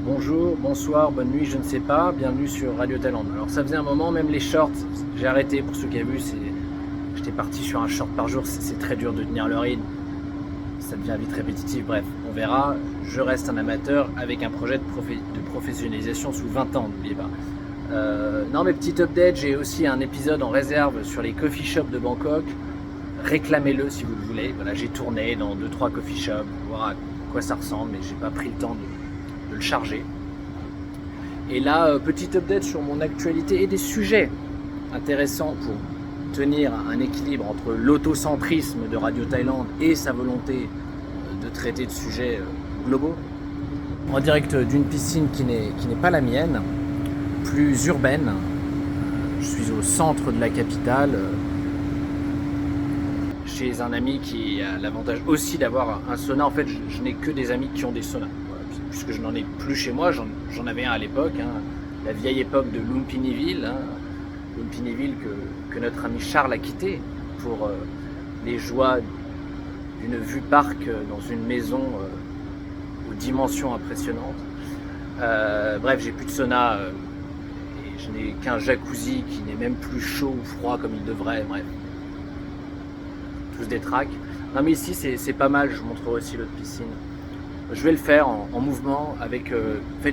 Bonjour, bonsoir, bonne nuit, je ne sais pas, bienvenue sur Radio Talent. Alors ça faisait un moment, même les shorts, j'ai arrêté pour ceux qui avaient vu, j'étais parti sur un short par jour, c'est très dur de tenir le rythme, ça devient vite répétitif, bref, on verra. Je reste un amateur avec un projet de professionnalisation sous 20 ans, n'oubliez pas. Non mais petit update, j'ai aussi un épisode en réserve sur les coffee shops de Bangkok, réclamez-le si vous le voulez. Voilà, j'ai tourné dans 2-3 coffee shops, voir à quoi ça ressemble, mais j'ai pas pris le temps de le charger. Et là, petit update sur mon actualité et des sujets intéressants pour tenir un équilibre entre l'autocentrisme de Radio Thaïlande et sa volonté de traiter de sujets globaux. En direct d'une piscine qui n'est pas la mienne, plus urbaine. Je suis au centre de la capitale, chez un ami qui a l'avantage aussi d'avoir un sauna. En fait, je n'ai que des amis qui ont des saunas. Voilà, puisque je n'en ai plus chez moi, j'en avais un à l'époque, la vieille époque de Lumpini Ville, Lumpini Ville que notre ami Charles a quitté pour les joies d'une vue parc dans une maison aux dimensions impressionnantes. Bref, j'ai plus de sauna et je n'ai qu'un jacuzzi qui n'est même plus chaud ou froid comme il devrait, bref. Tous des tracks. Non mais ici c'est pas mal, je vous montrerai aussi l'autre piscine. Je vais le faire en mouvement avec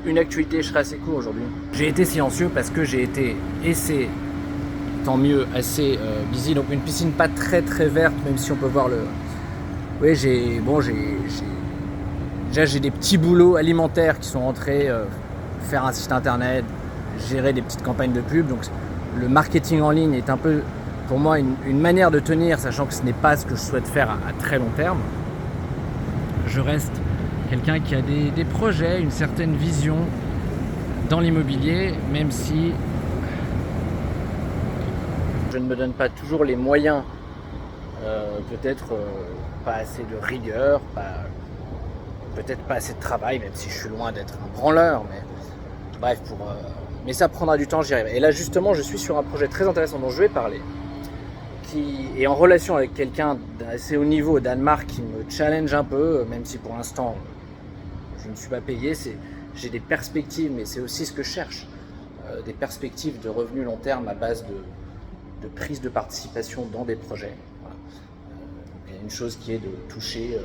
une actualité, je serai assez court aujourd'hui. J'ai été silencieux parce que j'ai été, et c'est tant mieux, assez busy. Donc une piscine pas très verte, même si on peut voir le... Oui, j'ai des petits boulots alimentaires qui sont rentrés, faire un site internet, gérer des petites campagnes de pub. Donc le marketing en ligne est un peu pour moi une manière de tenir, sachant que ce n'est pas ce que je souhaite faire à très long terme. Je reste quelqu'un qui a des projets, une certaine vision dans l'immobilier, même si je ne me donne pas toujours les moyens, peut-être pas assez de rigueur, peut-être pas assez de travail, même si je suis loin d'être un branleur, mais bref, mais ça prendra du temps, j'y arriverai. Et là justement, je suis sur un projet très intéressant dont je vais parler, qui est en relation avec quelqu'un d'assez haut niveau au Danemark qui me challenge un peu, même si pour l'instant je ne suis pas payé. J'ai des perspectives, mais c'est aussi ce que je cherche, des perspectives de revenus long terme à base de prise de participation dans des projets. Voilà. Donc, il y a une chose qui est de toucher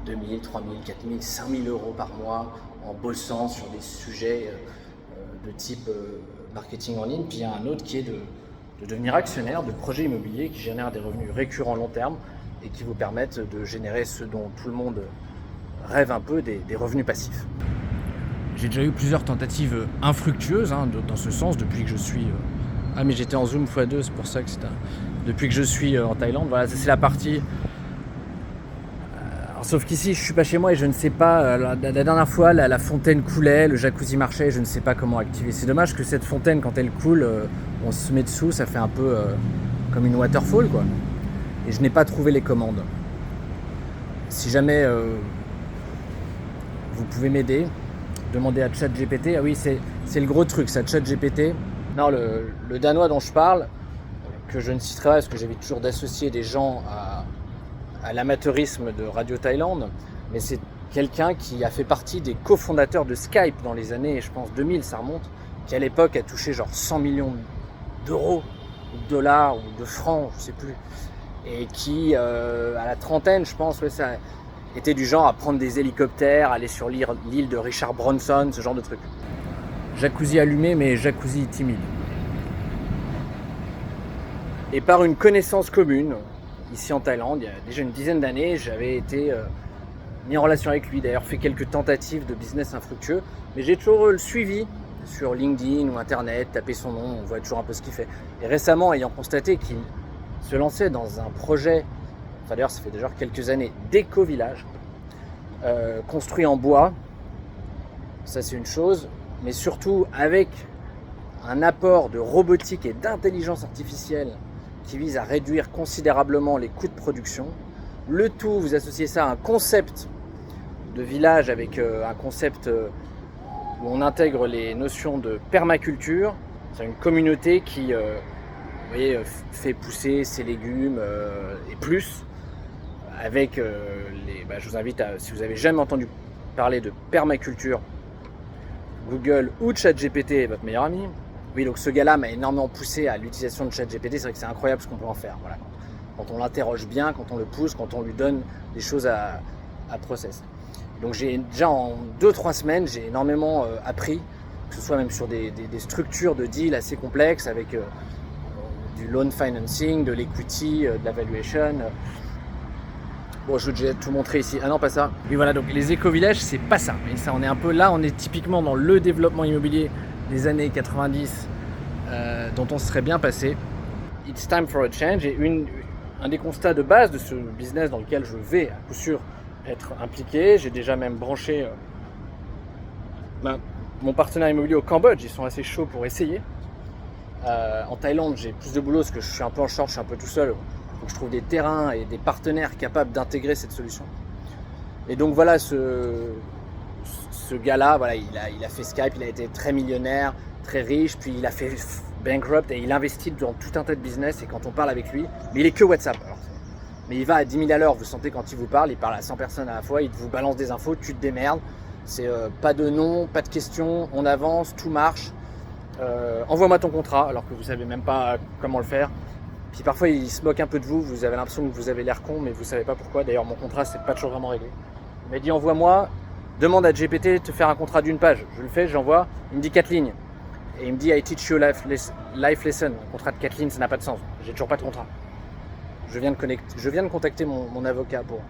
2000, 3000, 4000, 5000 euros par mois en bossant sur des sujets de type marketing en ligne. Puis il y a un autre qui est de devenir actionnaire de projets immobiliers qui génèrent des revenus récurrents long terme et qui vous permettent de générer ce dont tout le monde rêve un peu, des revenus passifs. J'ai déjà eu plusieurs tentatives infructueuses dans ce sens depuis que je suis... Ah mais j'étais en Zoom x2, c'est pour ça que c'est depuis que je suis en Thaïlande. Voilà, ça c'est la partie... Sauf qu'ici je suis pas chez moi et je ne sais pas, la dernière fois la fontaine coulait, le jacuzzi marchait, je ne sais pas comment activer. C'est dommage que cette fontaine, quand elle coule, on se met dessous, ça fait un peu comme une waterfall quoi. Et je n'ai pas trouvé les commandes. Si jamais vous pouvez m'aider, demandez à ChatGPT. Ah oui, c'est le gros truc ça, ChatGPT. Non, le danois dont je parle, que je ne citerai pas parce que j'évite toujours d'associer des gens à l'amateurisme de Radio Thaïlande, mais c'est quelqu'un qui a fait partie des cofondateurs de Skype dans les années, je pense 2000, ça remonte, qui à l'époque a touché genre 100 millions d'euros, ou de dollars, ou de francs, je sais plus, et qui, à la trentaine, je pense, ça était du genre à prendre des hélicoptères, aller sur l'île de Richard Branson, ce genre de truc. Jacuzzi allumé, mais jacuzzi timide. Et par une connaissance commune, ici en Thaïlande, il y a déjà une dizaine d'années, j'avais été mis en relation avec lui, d'ailleurs fait quelques tentatives de business infructueux, mais j'ai toujours le suivi sur LinkedIn ou Internet, taper son nom, on voit toujours un peu ce qu'il fait. Et récemment, ayant constaté qu'il se lançait dans un projet, enfin d'ailleurs ça fait déjà quelques années, d'éco-village, construit en bois, ça c'est une chose, mais surtout avec un apport de robotique et d'intelligence artificielle qui vise à réduire considérablement les coûts de production. Le tout, vous associez ça à un concept de village avec un concept où on intègre les notions de permaculture. C'est une communauté qui vous voyez, fait pousser ses légumes et plus avec je vous invite à, si vous n'avez jamais entendu parler de permaculture, Google ou ChatGPT, votre meilleur ami. Oui, donc ce gars-là m'a énormément poussé à l'utilisation de ChatGPT. C'est vrai que c'est incroyable ce qu'on peut en faire. Voilà. Quand on l'interroge bien, quand on le pousse, quand on lui donne des choses à process. Donc j'ai déjà en 2-3 semaines, j'ai énormément appris, que ce soit même sur des structures de deal assez complexes avec du loan financing, de l'equity, de la valuation. Bon, je vais déjà tout montrer ici. Ah non, pas ça. Et voilà, donc les éco-villages, c'est pas ça. Et ça, on est un peu là, on est typiquement dans le développement immobilier des années 90 dont on serait bien passé. It's time for a change. Et un des constats de base de ce business dans lequel je vais à coup sûr être impliqué, j'ai déjà même branché mon partenaire immobilier au Cambodge, ils sont assez chauds pour essayer. En Thaïlande, j'ai plus de boulot parce que je suis un peu en short, je suis un peu tout seul. Donc je trouve des terrains et des partenaires capables d'intégrer cette solution. Et donc voilà, ce gars-là, voilà, il a fait Skype, il a été très millionnaire, très riche, puis il a fait bankrupt et il investit dans tout un tas de business. Et quand on parle avec lui, mais il est que WhatsApp. Alors, mais il va à 10 000 à l'heure, vous sentez quand il vous parle, il parle à 100 personnes à la fois, il vous balance des infos, tu te démerdes. C'est pas de nom, pas de questions, on avance, tout marche. Envoie-moi ton contrat, alors que vous savez même pas comment le faire. Puis parfois il se moque un peu de vous, vous avez l'impression que vous avez l'air con, mais vous savez pas pourquoi. D'ailleurs mon contrat c'est pas toujours vraiment réglé. Il m'a dit envoie-moi, demande à GPT de te faire un contrat d'une page. Je le fais, j'envoie, il me dit 4 lignes. Et il me dit I teach you life lesson. Un contrat de 4 lignes, ça n'a pas de sens. J'ai toujours pas de contrat. Je viens de contacter mon avocat pour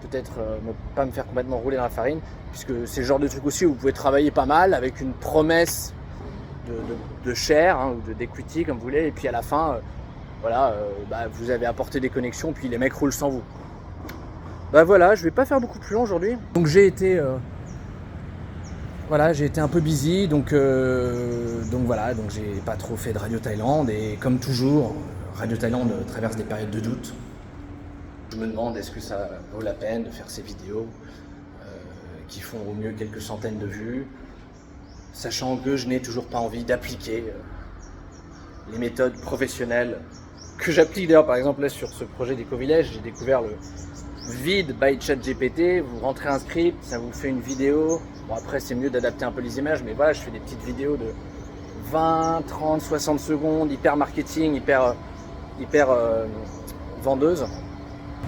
peut-être ne pas me faire complètement rouler dans la farine, puisque c'est le genre de truc aussi où vous pouvez travailler pas mal avec une promesse de share hein, ou d'equity comme vous voulez, et puis à la fin, vous avez apporté des connexions, puis les mecs roulent sans vous. Voilà, je vais pas faire beaucoup plus long aujourd'hui. Donc j'ai été un peu busy, donc j'ai pas trop fait de Radio Thaïlande, et comme toujours, Radio Thaïlande traverse des périodes de doute. Je me demande est-ce que ça vaut la peine de faire ces vidéos qui font au mieux quelques centaines de vues, sachant que je n'ai toujours pas envie d'appliquer les méthodes professionnelles que j'applique d'ailleurs par exemple là sur ce projet d'Eco-Village. J'ai découvert le Vid by ChatGPT, vous rentrez un script, ça vous fait une vidéo. Bon après c'est mieux d'adapter un peu les images, mais voilà, je fais des petites vidéos de 20, 30, 60 secondes, hyper marketing, hyper vendeuse,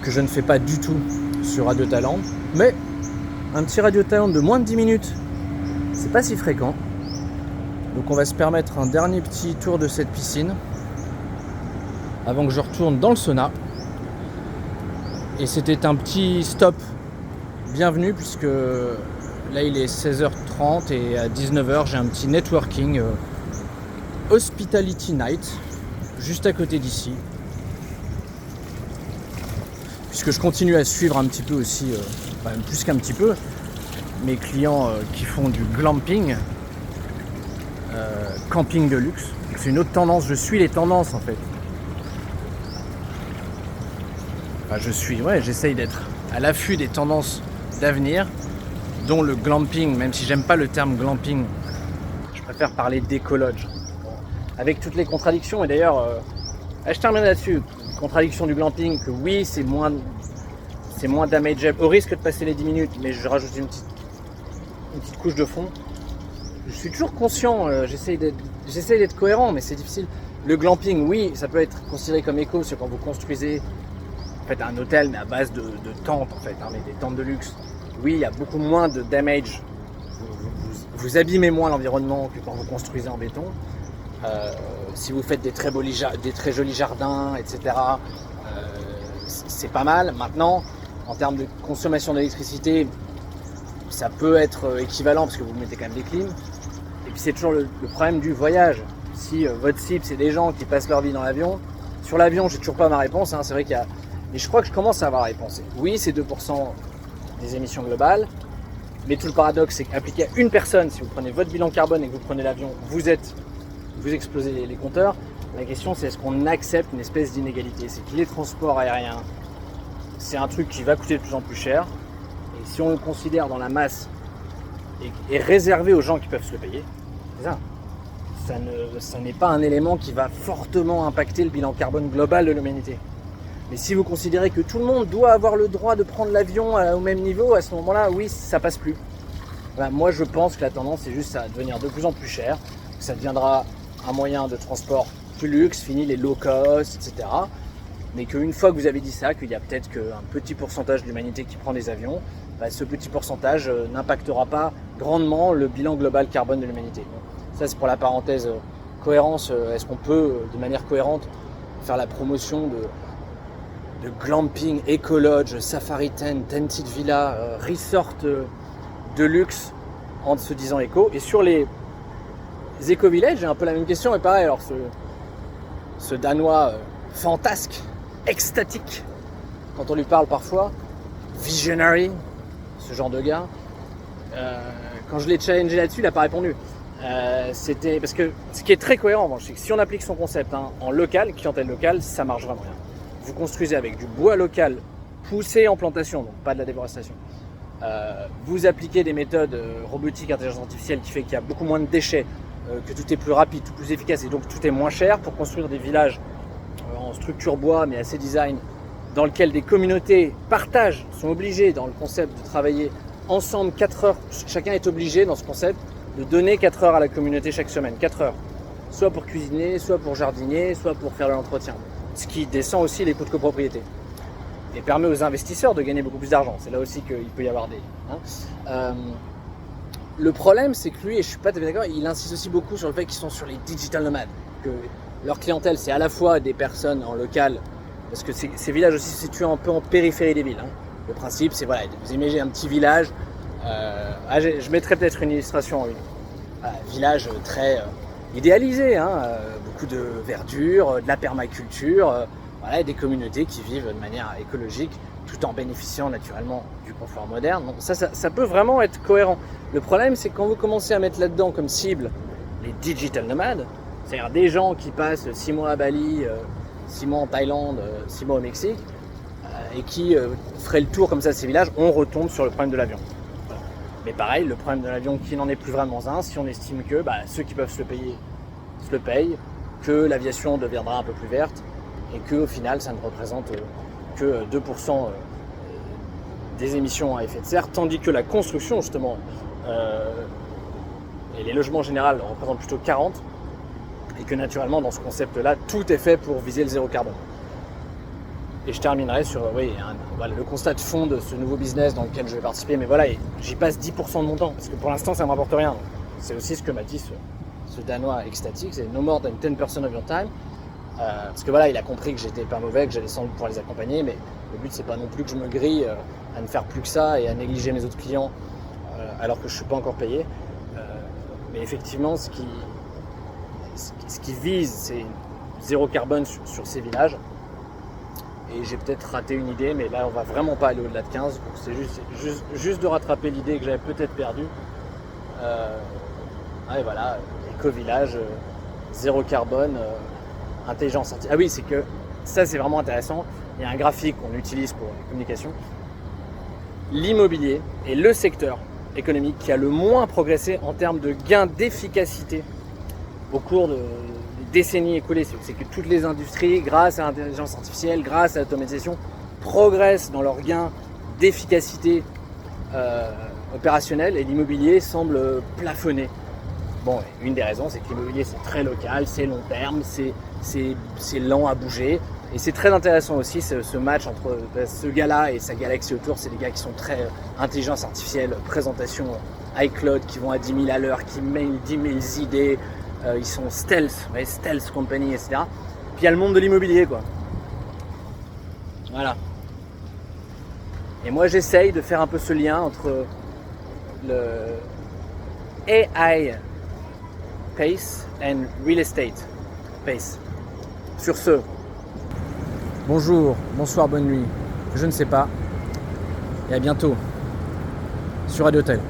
que je ne fais pas du tout sur Radio Thaïlande. Mais un petit Radio Thaïlande de moins de 10 minutes, c'est pas si fréquent. Donc on va se permettre un dernier petit tour de cette piscine avant que je retourne dans le sauna. Et c'était un petit stop bienvenu puisque là il est 16h30 et à 19h j'ai un petit networking Hospitality Night juste à côté d'ici. Puisque je continue à suivre un petit peu aussi, même plus qu'un petit peu, mes clients qui font du glamping, camping de luxe. C'est une autre tendance, je suis les tendances en fait. J'essaye d'être à l'affût des tendances d'avenir, dont le glamping, même si j'aime pas le terme glamping, je préfère parler d'écologe. Avec toutes les contradictions, et d'ailleurs, je termine là-dessus, contradiction du glamping, que oui, c'est moins damageable, au risque de passer les 10 minutes, mais je rajoute une petite couche de fond. Je suis toujours conscient, j'essaie d'être cohérent, mais c'est difficile. Le glamping, oui, ça peut être considéré comme éco, c'est quand vous construisez en fait, un hôtel, mais à base de tentes, en fait, hein, mais des tentes de luxe. Oui, il y a beaucoup moins de damage. Vous abîmez moins l'environnement que quand vous construisez en béton. Si vous faites des très jolis jardins, etc., c'est pas mal. Maintenant, en termes de consommation d'électricité, ça peut être équivalent parce que vous mettez quand même des clims. Et puis c'est toujours le problème du voyage. Si votre cible, c'est des gens qui passent leur vie dans l'avion, sur l'avion, j'ai toujours pas ma réponse. Hein, c'est vrai qu'il y a... Mais je crois que je commence à avoir la réponse. Oui, c'est 2% des émissions globales. Mais tout le paradoxe, c'est qu'appliqué à une personne, si vous prenez votre bilan carbone et que vous prenez l'avion, vous explosez les compteurs. La question, c'est est-ce qu'on accepte une espèce d'inégalité? C'est que les transports aériens, c'est un truc qui va coûter de plus en plus cher. Et si on le considère dans la masse et réservé aux gens qui peuvent se le payer, c'est ça n'est pas un élément qui va fortement impacter le bilan carbone global de l'humanité. Mais si vous considérez que tout le monde doit avoir le droit de prendre l'avion au même niveau, à ce moment-là, oui, ça passe plus. Voilà, moi je pense que la tendance c'est juste à devenir de plus en plus cher, que ça deviendra un moyen de transport plus luxe, fini les low cost, etc. Mais qu'une fois que vous avez dit ça, qu'il y a peut-être qu'un petit pourcentage de l'humanité qui prend des avions, ce petit pourcentage n'impactera pas grandement le bilan global carbone de l'humanité. Bon, ça c'est pour la parenthèse cohérence. Est-ce qu'on peut de manière cohérente faire la promotion de glamping, écolodge, safari tent, tented villa, resort de luxe en se disant éco? Et sur les éco-villages, j'ai un peu la même question, et pareil, alors ce Danois fantasque, extatique, quand on lui parle parfois, visionary, ce genre de gars, quand je l'ai challengé là-dessus, il n'a pas répondu. C'était parce que ce qui est très cohérent, c'est que si on applique son concept en local, clientèle locale, ça marche vraiment bien. Vous construisez avec du bois local, poussé en plantation, donc pas de la déforestation. Vous appliquez des méthodes robotiques, intelligence artificielle qui fait qu'il y a beaucoup moins de déchets, que tout est plus rapide, tout plus efficace et donc tout est moins cher pour construire des villages en structure bois mais assez design, dans lequel des communautés partagent, sont obligées dans le concept de travailler ensemble 4 heures. Chacun est obligé dans ce concept de donner 4 heures à la communauté chaque semaine, 4 heures. Soit pour cuisiner, soit pour jardiner, soit pour faire de l'entretien. Ce qui descend aussi les coûts de copropriété. Et permet aux investisseurs de gagner beaucoup plus d'argent. C'est là aussi qu'il peut y avoir des... Le problème, c'est que lui, et je suis pas tout à fait d'accord, il insiste aussi beaucoup sur le fait qu'ils sont sur les digital nomades. Que leur clientèle, c'est à la fois des personnes en local, parce que ces villages aussi se situent un peu en périphérie des villes. Le principe, c'est voilà, vous imaginez un petit village. Je mettrais peut-être une illustration en village très idéalisé, beaucoup de verdure, de la permaculture, et des communautés qui vivent de manière écologique tout en bénéficiant naturellement du confort moderne. Donc ça peut vraiment être cohérent. Le problème, c'est que quand vous commencez à mettre là-dedans comme cible les digital nomades, c'est-à-dire des gens qui passent 6 mois à Bali, 6 mois en Thaïlande, 6 mois au Mexique, et qui feraient le tour comme ça de ces villages, on retombe sur le problème de l'avion. Mais pareil, le problème de l'avion qui n'en est plus vraiment un, si on estime que ceux qui peuvent se le payer se le payent, que l'aviation deviendra un peu plus verte, et qu'au final, ça ne représente que 2% des émissions à effet de serre, tandis que la construction, justement, et les logements en général représentent plutôt 40%, et que naturellement, dans ce concept-là, tout est fait pour viser le zéro carbone. Et je terminerai sur le constat de fond de ce nouveau business dans lequel je vais participer, mais j'y passe 10% de mon temps, parce que pour l'instant, ça ne me rapporte rien. C'est aussi ce que m'a dit ce Danois extatique, c'est no more than 10% of your time. Parce que il a compris que j'étais pas mauvais, que j'allais sans doute pouvoir les accompagner, mais le but c'est pas non plus que je me grille à ne faire plus que ça et à négliger mes autres clients alors que je suis pas encore payé. Mais effectivement, ce qui vise, c'est zéro carbone sur ces villages. Et j'ai peut-être raté une idée, mais là on va vraiment pas aller au-delà de 15, donc c'est juste de rattraper l'idée que j'avais peut-être perdue. Éco-village, zéro carbone. Intelligence artificielle. Ah oui, c'est que ça c'est vraiment intéressant. Il y a un graphique qu'on utilise pour la communication. L'immobilier est le secteur économique qui a le moins progressé en termes de gains d'efficacité au cours des décennies écoulées. C'est que toutes les industries, grâce à l'intelligence artificielle, grâce à l'automatisation, progressent dans leurs gains d'efficacité opérationnelle, et l'immobilier semble plafonner. Bon, une des raisons, c'est que l'immobilier, c'est très local, c'est long terme, c'est lent à bouger. Et c'est très intéressant aussi, ce match entre ce gars-là et sa galaxie autour. C'est des gars qui sont très intelligence artificielle, présentation iCloud, qui vont à 10 000 à l'heure, qui mailent 10 000 idées. Ils sont stealth company, etc. Puis il y a le monde de l'immobilier, quoi. Voilà. Et moi, j'essaye de faire un peu ce lien entre le AI pace and real estate pace. Sur ce, bonjour, bonsoir, bonne nuit, je ne sais pas, et à bientôt sur Radio Tel.